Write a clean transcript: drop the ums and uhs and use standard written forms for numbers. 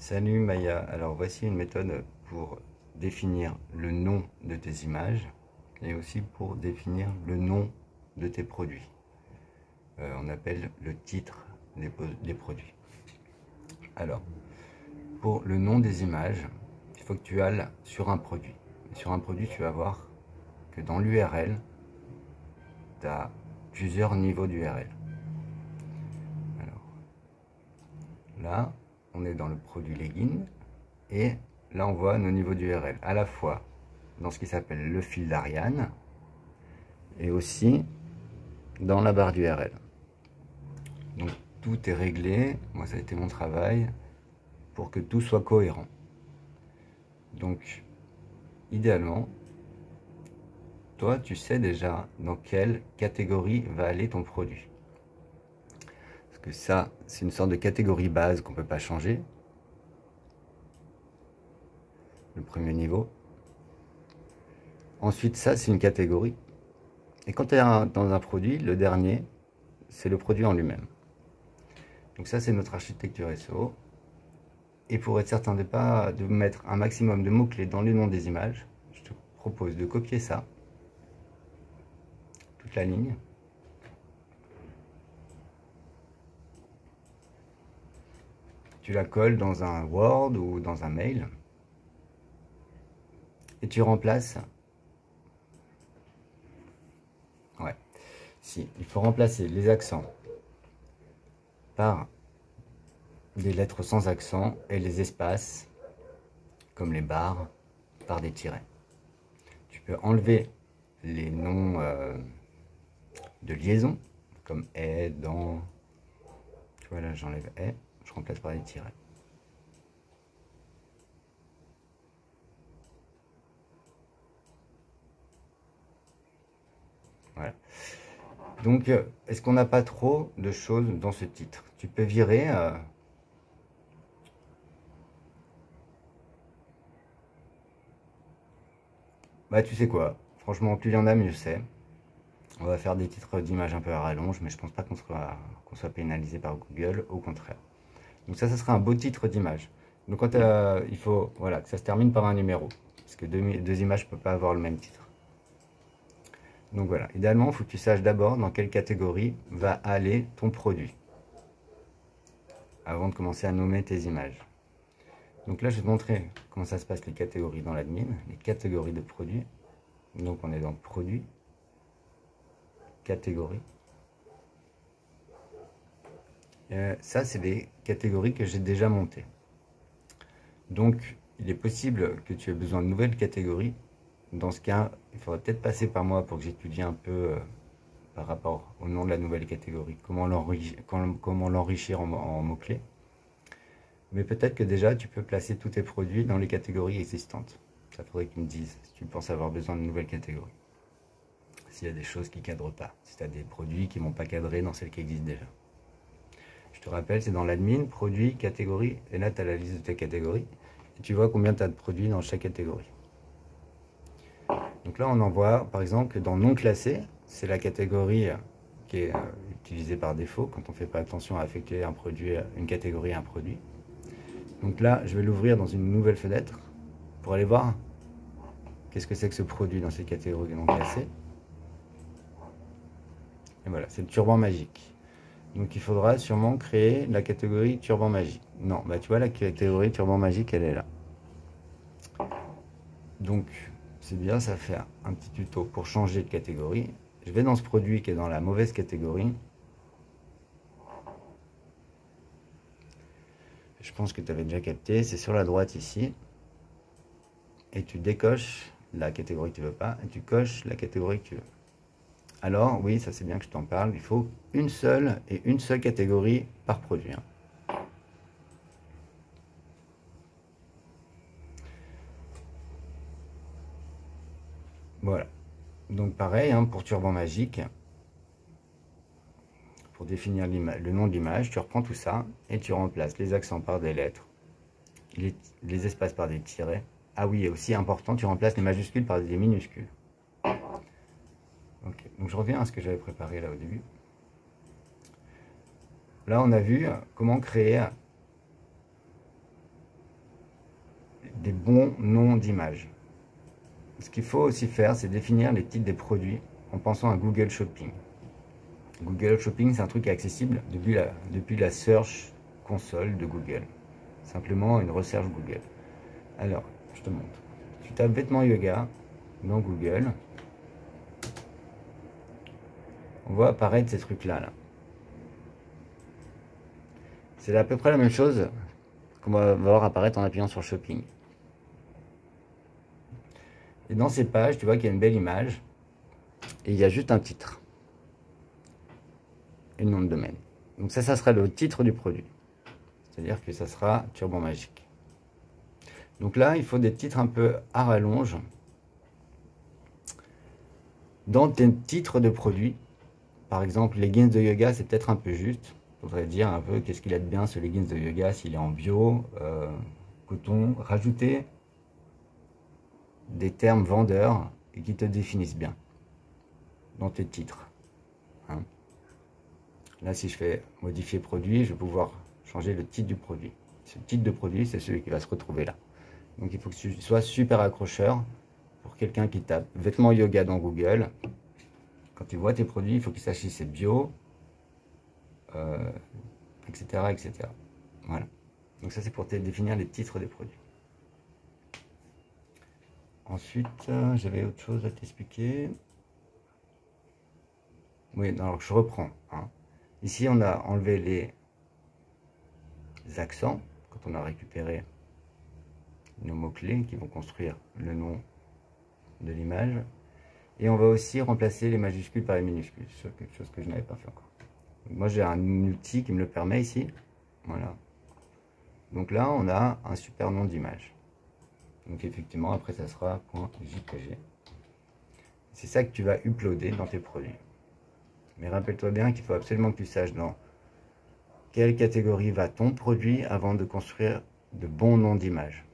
Salut Maya, alors voici une méthode pour définir le nom de tes images et aussi pour définir le nom de tes produits. On appelle le titre des produits. Alors, pour le nom des images, il faut que tu ailles sur un produit. Et sur un produit, tu vas voir que dans l'URL, tu as plusieurs niveaux d'URL. Alors, là, on est dans le produit legging. Et là, on voit nos niveaux d'URL, à la fois dans ce qui s'appelle le fil d'Ariane et aussi dans la barre d'URL. Donc tout est réglé, moi ça a été mon travail, pour que tout soit cohérent. Donc idéalement, toi tu sais déjà dans quelle catégorie va aller ton produit. Parce que ça, c'est une sorte de catégorie base qu'on ne peut pas changer. Le premier niveau. Ensuite, ça, c'est une catégorie. Et quand tu es dans un produit, le dernier, c'est le produit en lui-même. Donc ça, c'est notre architecture SEO. Et pour être certain de mettre un maximum de mots-clés dans les noms des images, je te propose de copier ça, toute la ligne. Tu la colles dans un Word ou dans un mail. Et tu remplaces. Ouais. Si, il faut remplacer les accents par des lettres sans accent et les espaces, comme les barres, par des tirets. Tu peux enlever les noms de liaison, comme est, dans. Tu vois là, j'enlève est, je remplace par des tirets. Voilà. Donc, est-ce qu'on n'a pas trop de choses dans ce titre? Tu peux virer. Bah, tu sais quoi? Franchement, plus il y en a, mieux c'est. On va faire des titres d'images un peu à rallonge, mais je pense pas qu'on soit pénalisé par Google, au contraire. Donc ça sera un beau titre d'image. Donc quand il faut voilà, que ça se termine par un numéro, parce que deux images ne peuvent pas avoir le même titre. Donc voilà, idéalement, il faut que tu saches d'abord dans quelle catégorie va aller ton produit, avant de commencer à nommer tes images. Donc là, je vais te montrer comment ça se passe les catégories dans l'admin, les catégories de produits. Donc on est dans produit, catégorie. Ça, c'est des catégories que j'ai déjà montées. Donc, il est possible que tu aies besoin de nouvelles catégories. Dans ce cas, il faudrait peut-être passer par moi pour que j'étudie un peu par rapport au nom de la nouvelle catégorie, comment l'enrichir en mots-clés. Mais peut-être que déjà, tu peux placer tous tes produits dans les catégories existantes. Ça faudrait que tu me dises si tu penses avoir besoin de nouvelles catégories. S'il y a des choses qui ne cadrent pas, si tu as des produits qui ne vont pas cadrer dans celles qui existent déjà. Je te rappelle, c'est dans l'admin, produits, catégories, et là tu as la liste de tes catégories, et tu vois combien tu as de produits dans chaque catégorie. Donc là on en voit par exemple que dans non classé, c'est la catégorie qui est utilisée par défaut quand on ne fait pas attention à affecter un produit, une catégorie à un produit. Donc là je vais l'ouvrir dans une nouvelle fenêtre pour aller voir qu'est-ce que c'est que ce produit dans ces catégories non classées. Et voilà, c'est le turban magique. Donc il faudra sûrement créer la catégorie turban magique. Non, bah tu vois la catégorie turban magique, elle est là. Donc c'est bien, ça fait un petit tuto pour changer de catégorie. Je vais dans ce produit qui est dans la mauvaise catégorie. Je pense que tu avais déjà capté, c'est sur la droite ici. Et tu décoches la catégorie que tu veux pas et tu coches la catégorie que tu veux. Alors oui, ça c'est bien que je t'en parle, il faut une seule catégorie par produit. Voilà. Donc pareil, pour turban magique, pour définir le nom de l'image, tu reprends tout ça et tu remplaces les accents par des lettres, les espaces par des tirets. Ah oui, et aussi important, tu remplaces les majuscules par des minuscules. Ok, donc je reviens à ce que j'avais préparé là au début. Là, on a vu comment créer des bons noms d'images. Ce qu'il faut aussi faire, c'est définir les titres des produits en pensant à Google Shopping. Google Shopping, c'est un truc qui est accessible depuis la Search Console de Google. Simplement une recherche Google. Alors, je te montre. Tu tapes vêtements yoga dans Google. On voit apparaître ces trucs-là. Là. C'est à peu près la même chose qu'on va voir apparaître en appuyant sur Shopping. Et dans ces pages, tu vois qu'il y a une belle image. Et il y a juste un titre. Et le nom de domaine. Donc ça sera le titre du produit. C'est-à-dire que ça sera Turban Magique. Donc là, il faut des titres un peu à rallonge. Dans tes titres de produits, par exemple, leggings de yoga, c'est peut-être un peu juste. Il faudrait dire un peu qu'est-ce qu'il a de bien ce leggings de yoga, s'il est en bio, coton. Rajouter des termes vendeurs et qui te définissent bien dans tes titres. Hein. Là, si je fais modifier produit, je vais pouvoir changer le titre du produit. Ce titre de produit, c'est celui qui va se retrouver là. Donc, il faut que tu sois super accrocheur pour quelqu'un qui tape vêtements yoga dans Google. Quand tu vois tes produits, il faut qu'il sache si c'est bio, etc., etc. Voilà. Donc ça, c'est pour te définir les titres des produits. Ensuite, j'avais autre chose à t'expliquer. Oui, alors je reprends. Hein. Ici, on a enlevé les accents, quand on a récupéré nos mots-clés qui vont construire le nom de l'image. Et on va aussi remplacer les majuscules par les minuscules, c'est quelque chose que je n'avais pas fait encore. Donc moi, j'ai un outil qui me le permet ici. Voilà. Donc là, on a un super nom d'image. Donc effectivement, après, ça sera .jpg. C'est ça que tu vas uploader dans tes produits. Mais rappelle-toi bien qu'il faut absolument que tu saches dans quelle catégorie va ton produit avant de construire de bons noms d'image.